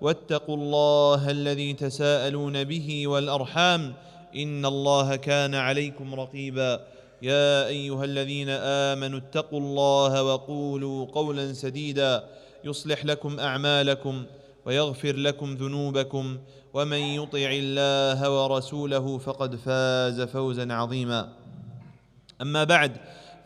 واتقوا الله الذي تساءلون به والأرحام إن الله كان عليكم رقيبا يا أيها الذين آمنوا اتقوا الله وقولوا قولا سديدا يصلح لكم أعمالكم ويغفر لكم ذنوبكم ومن يطع الله ورسوله فقد فاز فوزا عظيما أما بعد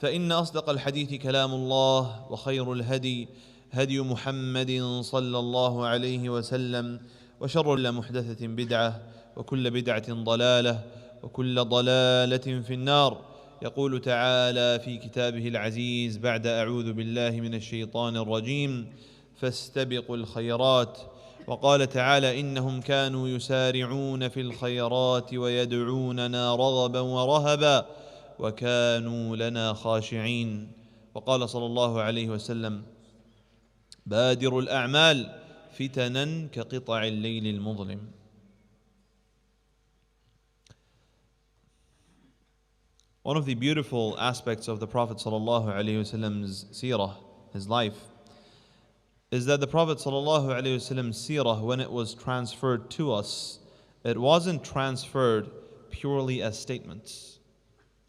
فإن أصدق الحديث كلام الله وخير الهدي هدي محمد صلى الله عليه وسلم وشر محدثة بدعة وكل بدعة ضلالة وكل ضلالة في النار يقول تعالى في كتابه العزيز بعد أعوذ بالله من الشيطان الرجيم فاستبقوا الخيرات وقال تعالى إنهم كانوا يسارعون في الخيرات ويدعوننا رغبا ورهبا وكانوا لنا خاشعين وقال صلى الله عليه وسلم بادروا الأعمال فتنا كقطع الليل المظلم. One of the beautiful aspects of the Prophet ﷺ's seerah, his life, is that the Prophet ﷺ's seerah, when it was transferred to us, it wasn't transferred purely as statements.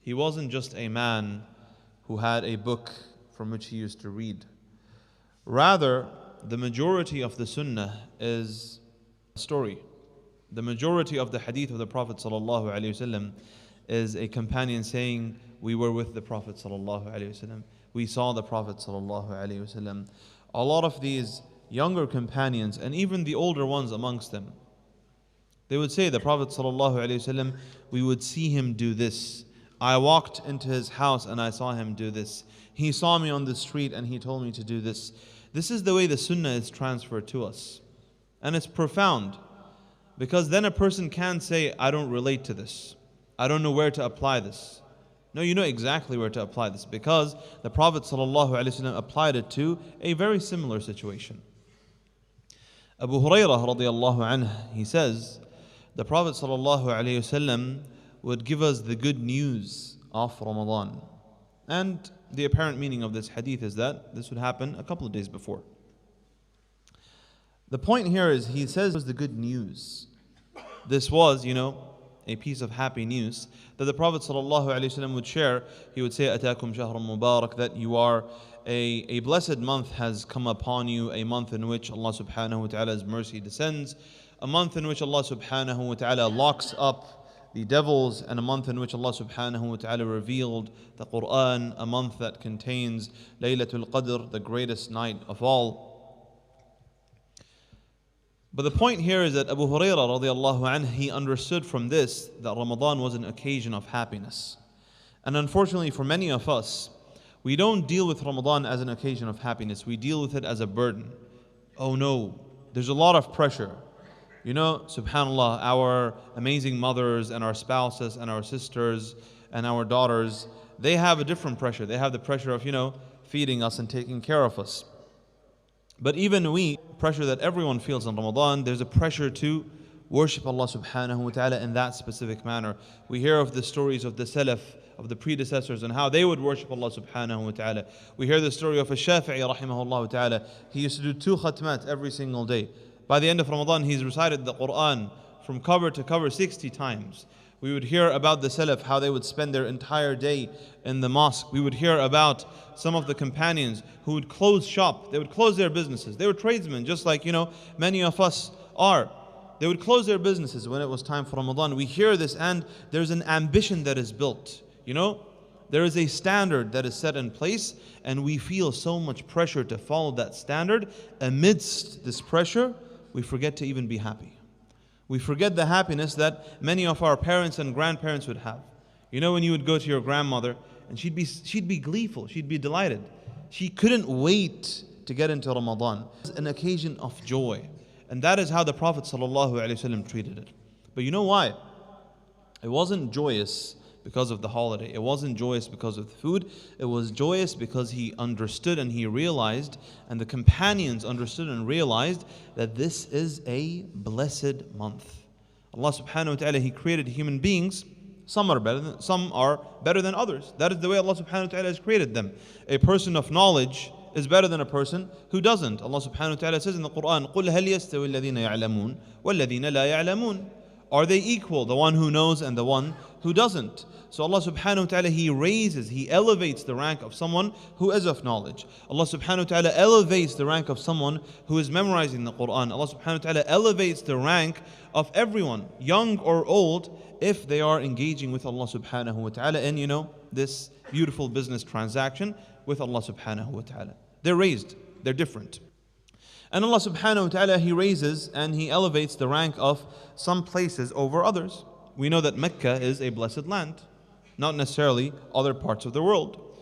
He wasn't just a man who had a book from which he used to read. Rather, the majority of the sunnah is a story. The majority of the hadith of the Prophet ﷺ is a companion saying, we were with the Prophet ﷺ, we saw the Prophet ﷺ. A lot of these younger companions and even the older ones amongst them, they would say, the Prophet ﷺ, we would see him do this. I walked into his house and I saw him do this. He saw me on the street and he told me to do this. This is the way the sunnah is transferred to us. And it's profound, because then a person can say, I don't relate to this. I don't know where to apply this. No, you know exactly where to apply this, because the Prophet ﷺ applied it to a very similar situation. Abu Hurairah radiallahu anhu, he says, the Prophet ﷺ would give us the good news of Ramadan. And the apparent meaning of this hadith is that this would happen a couple of days before. The point here is, he says it was the good news. This was, a piece of happy news that the Prophet ﷺ would share. He would say, Atakum shahrun mubarak, that you are a blessed month has come upon you, a month in which Allah subhanahu wa ta'ala's mercy descends, a month in which Allah subhanahu wa ta'ala locks up the devils, and a month in which Allah subhanahu wa ta'ala revealed the Quran, a month that contains Laylatul Qadr, the greatest night of all. But the point here is that Abu Hurairah radiallahu anhu, he understood from this that Ramadan was an occasion of happiness. And unfortunately for many of us, we don't deal with Ramadan as an occasion of happiness. We deal with it as a burden. Oh no, there's a lot of pressure. Subhanallah, our amazing mothers and our spouses and our sisters and our daughters, they have a different pressure. They have the pressure of, feeding us and taking care of us. But even we, pressure that everyone feels in Ramadan, there's a pressure to worship Allah subhanahu wa ta'ala in that specific manner. We hear of the stories of the Salaf, of the predecessors, and how they would worship Allah subhanahu wa ta'ala. We hear the story of a Shafi'i rahimahullah ta'ala. He used to do 2 khatmat every single day. By the end of Ramadan, he's recited the Quran from cover to cover 60 times. We would hear about the Salaf, how they would spend their entire day in the mosque. We would hear about some of the companions who would close shop. They would close their businesses. They were tradesmen, just like, many of us are. They would close their businesses when it was time for Ramadan. We hear this, and there's an ambition that is built. There is a standard that is set in place, and we feel so much pressure to follow that standard. Amidst this pressure, we forget to even be happy. We forget the happiness that many of our parents and grandparents would have. When you would go to your grandmother and she'd be gleeful, she'd be delighted. She couldn't wait to get into Ramadan. It's an occasion of joy. And that is how the Prophet ﷺ treated it. But you know why? It wasn't joyous because of the holiday. It wasn't joyous because of the food. It was joyous because he understood and he realized, and the companions understood and realized, that this is a blessed month. Allah subhanahu wa ta'ala, He created human beings. Some are better than others. That is the way Allah subhanahu wa ta'ala has created them. A person of knowledge is better than a person who doesn't. Allah subhanahu wa ta'ala says in the Quran, قُلْ هَلْ يَسْتَوِي الَّذِينَ يَعْلَمُونَ وَالَّذِينَ لَا يَعْلَمُونَ. Are they equal, the one who knows and the one who doesn't? So Allah subhanahu wa ta'ala, He elevates the rank of someone who is of knowledge. Allah subhanahu wa ta'ala elevates the rank of someone who is memorizing the Quran. Allah subhanahu wa ta'ala elevates the rank of everyone, young or old, if they are engaging with Allah subhanahu wa ta'ala in, this beautiful business transaction with Allah subhanahu wa ta'ala. They're raised, they're different. And Allah subhanahu wa ta'ala, He raises and He elevates the rank of some places over others. We know that Mecca is a blessed land, not necessarily other parts of the world.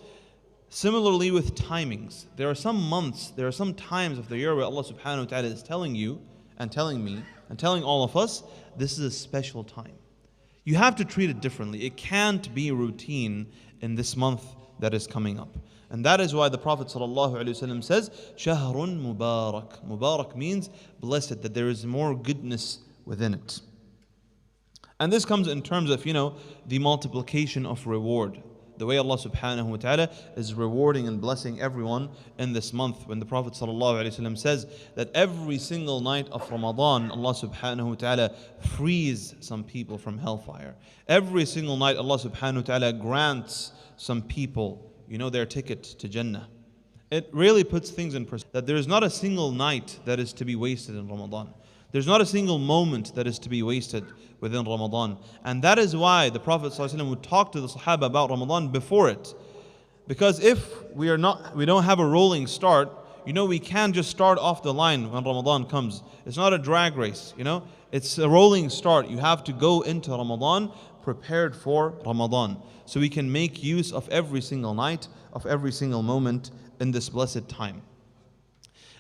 Similarly with timings, there are some months, there are some times of the year where Allah subhanahu wa ta'ala is telling you and telling me and telling all of us, this is a special time. You have to treat it differently. It can't be routine in this month that is coming up. And that is why the Prophet ﷺ says, Shahrun Mubarak. Mubarak means blessed, that there is more goodness within it. And this comes in terms of, the multiplication of reward. The way Allah subhanahu wa ta'ala is rewarding and blessing everyone in this month. When the Prophet ﷺ says that every single night of Ramadan, Allah subhanahu wa ta'ala frees some people from hellfire. Every single night, Allah subhanahu wa ta'ala grants some people their ticket to Jannah. It really puts things in perspective, that there is not a single night that is to be wasted in Ramadan. There's not a single moment that is to be wasted within Ramadan. And that is why the Prophet ﷺ would talk to the Sahaba about Ramadan before it. Because if we don't have a rolling start, we can't just start off the line when Ramadan comes. It's not a drag race, It's a rolling start. You have to go into Ramadan prepared for Ramadan. So we can make use of every single night, of every single moment in this blessed time.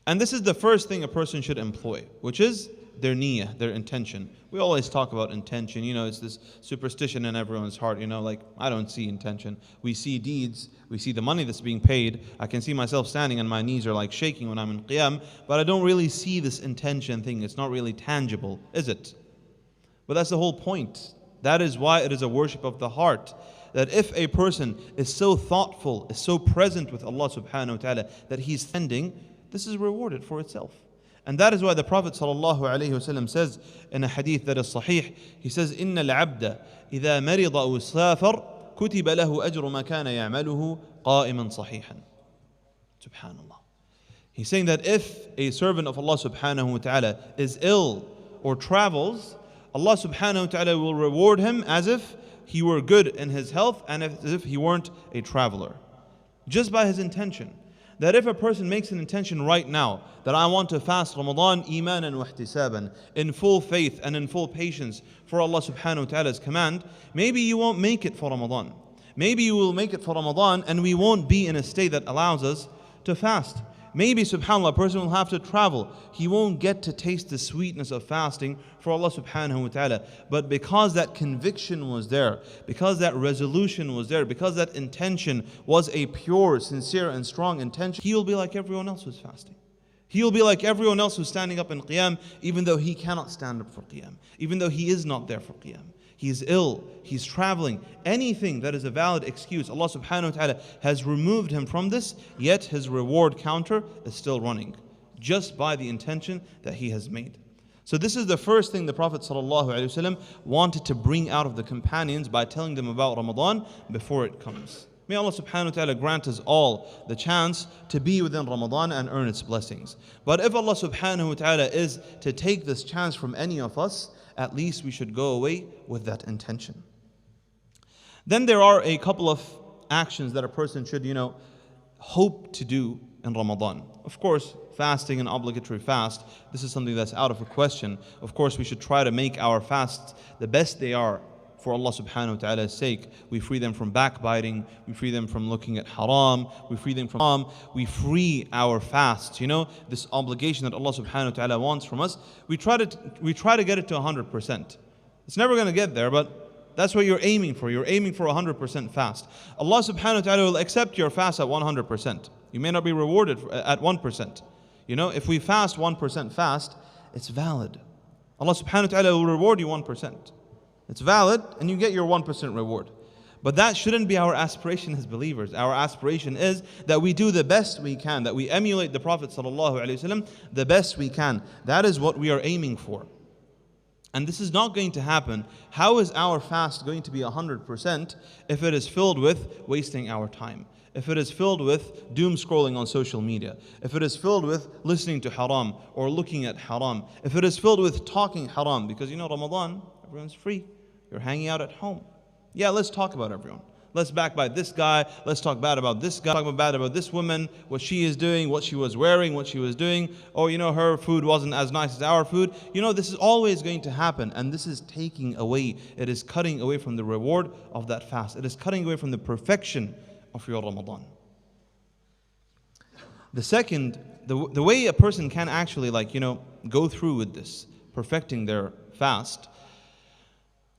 And this is the first thing a person should employ, which is their niyyah, their intention. We always talk about intention. It's this superstition in everyone's heart. I don't see intention. We see deeds. We see the money that's being paid. I can see myself standing and my knees are shaking when I'm in qiyam, but I don't really see this intention thing. It's not really tangible, is it? But that's the whole point. That is why it is a worship of the heart. That if a person is so thoughtful, is so present with Allah subhanahu wa ta'ala, that he's spending, this is rewarded for itself. And that is why the Prophet ﷺ says in a hadith that is sahih, he says, إِنَّ الْعَبْدَ إِذَا مَرِضَ أَوْ سَافَرَ كُتِبَ لَهُ أَجْرُ مَا كَانَ يَعْمَلُهُ قَائِمًا صَحِيحًا. Subhanallah. He's saying that if a servant of Allah subhanahu wa ta'ala is ill or travels, Allah subhanahu wa ta'ala will reward him as if he were good in his health and as if he weren't a traveler. Just by his intention. That if a person makes an intention right now, that I want to fast Ramadan imanan wa ihtisaban, in full faith and in full patience for Allah subhanahu wa ta'ala's command, maybe you won't make it for Ramadan. Maybe you will make it for Ramadan and we won't be in a state that allows us to fast. Maybe, subhanAllah, a person will have to travel. He won't get to taste the sweetness of fasting for Allah subhanahu wa ta'ala. But because that conviction was there, because that resolution was there, because that intention was a pure, sincere and strong intention, he will be like everyone else who's fasting. He will be like everyone else who's standing up in qiyam, even though he cannot stand up for qiyam, even though he is not there for qiyam. He's ill, he's traveling, anything that is a valid excuse. Allah subhanahu wa ta'ala has removed him from this, yet his reward counter is still running, just by the intention that he has made. So this is the first thing the Prophet ﷺ wanted to bring out of the companions by telling them about Ramadan before it comes. May Allah subhanahu wa ta'ala grant us all the chance to be within Ramadan and earn its blessings. But if Allah subhanahu wa ta'ala is to take this chance from any of us, at least we should go away with that intention. Then there are a couple of actions that a person should, hope to do in Ramadan. Of course, fasting and obligatory fast, this is something that's out of the question. Of course, we should try to make our fasts the best they are for Allah subhanahu wa ta'ala's sake. We free them from backbiting, we free them from looking at haram, we free them from haram, we free our fasts, this obligation that Allah subhanahu wa ta'ala wants from us. We try to get it to 100%. It's never going to get there, but that's what you're aiming for. You're aiming for 100% fast. Allah subhanahu wa ta'ala will accept your fast at 100%. You may not be rewarded at 1%. If we fast 1% fast, it's valid. Allah subhanahu wa ta'ala will reward you 1%. It's valid and you get your 1% reward. But that shouldn't be our aspiration as believers. Our aspiration is that we do the best we can, that we emulate the Prophet ﷺ the best we can. That is what we are aiming for. And this is not going to happen. How is our fast going to be 100% if it is filled with wasting our time? If it is filled with doom scrolling on social media, if it is filled with listening to haram or looking at haram, if it is filled with talking haram, because Ramadan, everyone's free, you're hanging out at home. Yeah, let's talk about everyone. Let's backbite this guy, let's talk bad about this guy, talk bad about this woman, what she is doing, what she was wearing, what she was doing. Oh, her food wasn't as nice as our food. This is always going to happen, and this is taking away, it is cutting away from the reward of that fast. It is cutting away from the perfection of your Ramadan. The second, the way a person can actually go through with this, perfecting their fast,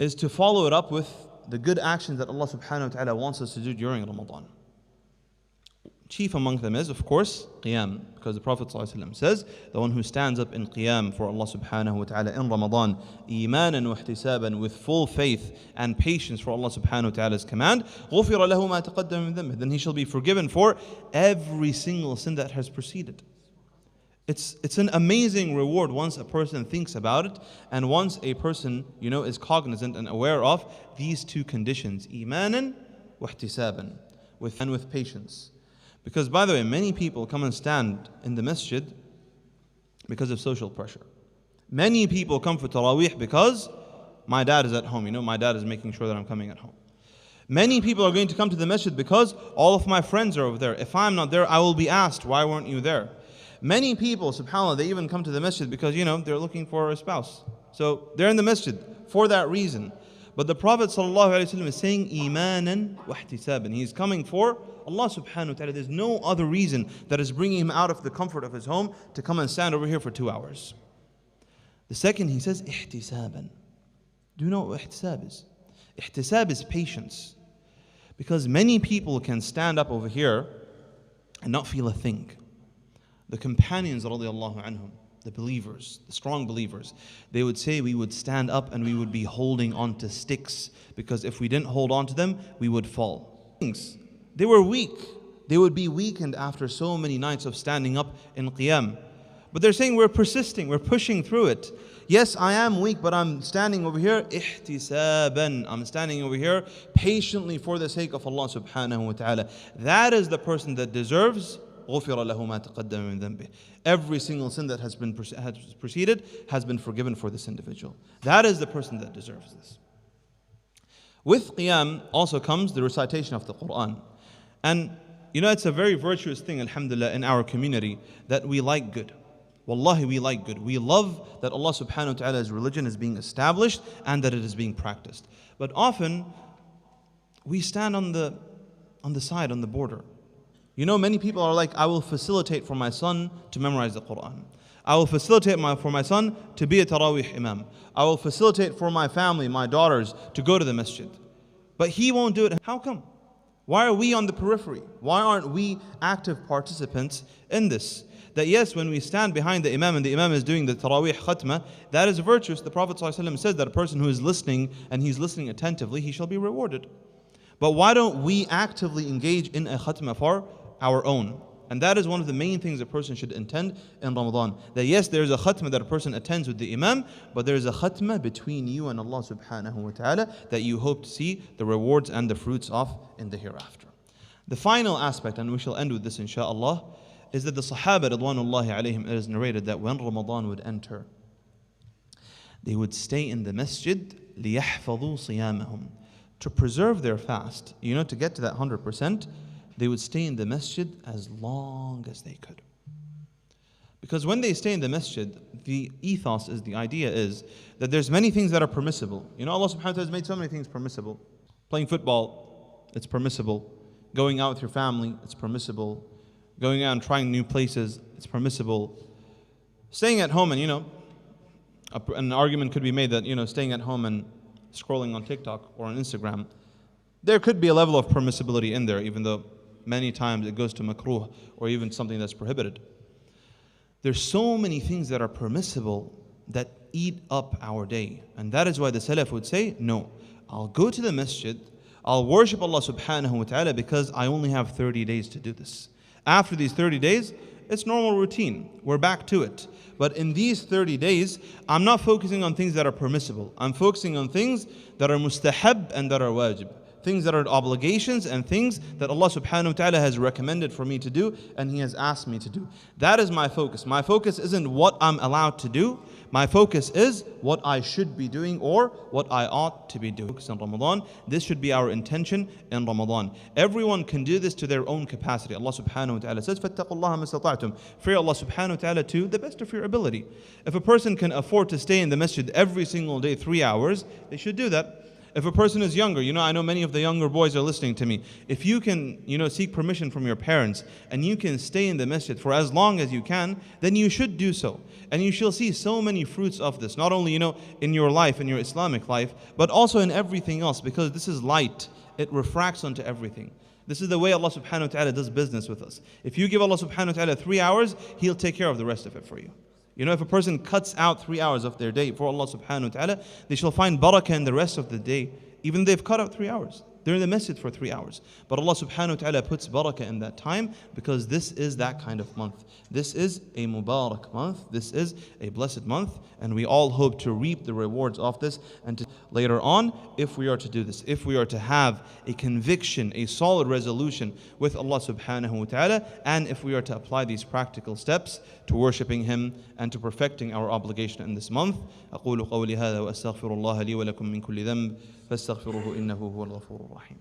is to follow it up with the good actions that Allah subhanahu wa ta'ala wants us to do during Ramadan. Chief among them is, of course, qiyam, because the Prophet ﷺ says, the one who stands up in qiyam for Allah subhanahu wa ta'ala in Ramadan, imanan wa ihtisaban, with full faith and patience for Allah subhanahu wa ta'ala's command, غُفِرَ لَهُ مَا تَقَدَّمَ مِنْ ذَنبِهِ, then he shall be forgiven for every single sin that has preceded. It's an amazing reward once a person thinks about it, and once a person, is cognizant and aware of these two conditions, imanan wa ihtisaban, with patience. Because, by the way, many people come and stand in the masjid because of social pressure. Many people come for Taraweeh because my dad is at home, my dad is making sure that I'm coming at home. Many people are going to come to the masjid because all of my friends are over there. If I'm not there, I will be asked, why weren't you there? Many people, subhanAllah, they even come to the masjid because, they're looking for a spouse. So they're in the masjid for that reason. But the Prophet ﷺ is saying, imanan wa ihtisaban. He's coming for Allah subhanahu wa ta'ala. There's no other reason that is bringing him out of the comfort of his home to come and stand over here for 2 hours. The second, he says, ihtisaban. Do you know what ihtisab is? Ihtisab is patience. Because many people can stand up over here and not feel a thing. The companions, radiallahu anhum, the believers, the strong believers, they would say we would stand up and we would be holding on to sticks, because if we didn't hold on to them, we would fall. They were weak. They would be weakened after so many nights of standing up in qiyam. But they're saying we're persisting, we're pushing through it. Yes, I am weak, but I'm standing over here, ihtisaban. I'm standing over here patiently for the sake of Allah subhanahu wa ta'ala. That is the person that deserves غُفِرَ لَهُ مَا تَقَدَّمَ مِنْ ذَنبِهِ. Every single sin that has preceded has been forgiven for this individual. That is the person that deserves this. With qiyam also comes the recitation of the Quran. And it's a very virtuous thing, alhamdulillah, in our community that we like good. Wallahi, we like good. We love that Allah subhanahu wa ta'ala's religion is being established and that it is being practiced. But often, we stand on the side, on the border. Many people are like, I will facilitate for my son to memorize the Quran. I will facilitate for my son to be a Taraweeh Imam. I will facilitate for my family, my daughters, to go to the masjid. But he won't do it. How come? Why are we on the periphery? Why aren't we active participants in this? That yes, when we stand behind the Imam and the Imam is doing the Taraweeh Khatmah, that is virtuous. The Prophet ﷺ says that a person who is listening and he's listening attentively, he shall be rewarded. But why don't we actively engage in a Khatmah for our own? And that is one of the main things a person should intend in Ramadan. That yes, there is a khatmah that a person attends with the Imam, but there is a khatmah between you and Allah subhanahu wa ta'ala that you hope to see the rewards and the fruits of in the hereafter. The final aspect, and we shall end with this inshaAllah, is that the Sahaba radwanullahi alayhim, it is narrated that when Ramadan would enter, they would stay in the masjid لِيَحْفَظُوا صِيَامَهُمْ, to preserve their fast. To get to that 100%, they would stay in the masjid as long as they could. Because when they stay in the masjid, the ethos is, the idea is that there's many things that are permissible. Allah subhanahu wa ta'ala has made so many things permissible. Playing football, it's permissible. Going out with your family, it's permissible. Going out and trying new places, it's permissible. Staying at home, and an argument could be made that staying at home and scrolling on TikTok or on Instagram, there could be a level of permissibility in there, even though many times it goes to makruh or even something that's prohibited. There's so many things that are permissible that eat up our day. And that is why the Salaf would say, no, I'll go to the masjid, I'll worship Allah subhanahu wa ta'ala because I only have 30 days to do this. After these 30 days, it's normal routine. We're back to it. But in these 30 days, I'm not focusing on things that are permissible. I'm focusing on things that are mustahab and that are wajib. Things that are obligations and things that Allah subhanahu wa ta'ala has recommended for me to do and He has asked me to do. That is my focus. My focus isn't what I'm allowed to do. My focus is what I should be doing or what I ought to be doing. In Ramadan, this should be our intention in Ramadan. Everyone can do this to their own capacity. Allah subhanahu wa ta'ala says, فَاتَّقُوا اللَّهَ مَا اسْتَطَعْتُمْ. Fear Allah subhanahu wa ta'ala to the best of your ability. If a person can afford to stay in the masjid every single day 3 hours, they should do that. If a person is younger, I know many of the younger boys are listening to me. If you can, seek permission from your parents and you can stay in the masjid for as long as you can, then you should do so. And you shall see so many fruits of this, not only, in your life, in your Islamic life, but also in everything else, because this is light. It refracts onto everything. This is the way Allah subhanahu wa ta'ala does business with us. If you give Allah subhanahu wa ta'ala 3 hours, He'll take care of the rest of it for you. If a person cuts out 3 hours of their day for Allah subhanahu wa ta'ala, they shall find barakah in the rest of the day, even if they've cut out 3 hours. They're in the masjid for 3 hours. But Allah subhanahu wa ta'ala puts barakah in that time because this is that kind of month. This is a Mubarak month. This is a blessed month. And we all hope to reap the rewards of this. And later on, if we are to do this, if we are to have a conviction, a solid resolution with Allah subhanahu wa ta'ala, and if we are to apply these practical steps to worshipping Him and to perfecting our obligation in this month, أقول قولي هذا وأستغفر الله لي ولكم من كل ذنب فاستغفروه إنه هو الغفور الرحيم.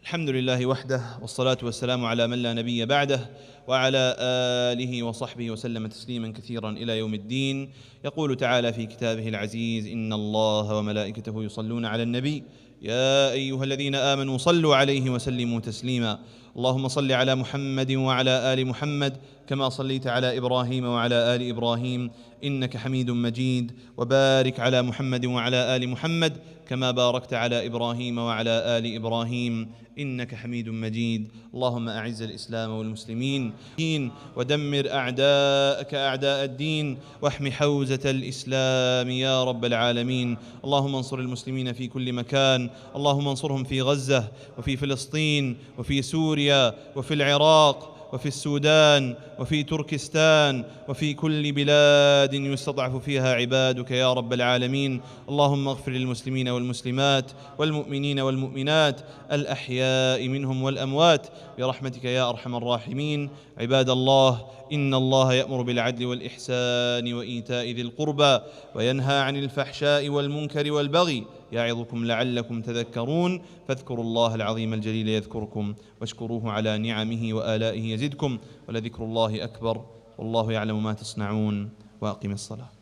الحمد لله وحده والصلاة والسلام على من لا نبي بعده وعلى آله وصحبه وسلم تسليما كثيرا إلى يوم الدين. يقول تعالى في كتابه العزيز: إن الله وملائكته يصلون على النبي يا أيها الذين آمنوا صلوا عليه وسلموا تسليما. اللهم صل على محمد وعلى آل محمد كما صليت على إبراهيم وعلى آل إبراهيم إنك حميد مجيد، وبارك على محمد وعلى آل محمد كما باركت على إبراهيم وعلى آل إبراهيم إنك حميد مجيد. اللهم أعز الإسلام والمسلمين ودمر أعداءك أعداء الدين واحم حوزة الإسلام يا رب العالمين. اللهم انصر المسلمين في كل مكان، اللهم انصرهم في غزة وفي فلسطين وفي سوريا وفي العراق وفي السودان وفي تركستان وفي كل بلاد يستضعف فيها عبادك يا رب العالمين. اللهم اغفر للمسلمين والمسلمات والمؤمنين والمؤمنات الأحياء منهم والأموات برحمتك يا أرحم الراحمين. عباد الله، إن الله يأمر بالعدل والإحسان وإيتاء ذي القربى وينهى عن الفحشاء والمنكر والبغي يعظكم لعلكم تذكرون. فاذكروا الله العظيم الجليل يذكركم واشكروه على نعمه وآلائه يزدكم ولذكر الله أكبر والله يعلم ما تصنعون. وأقم الصلاة.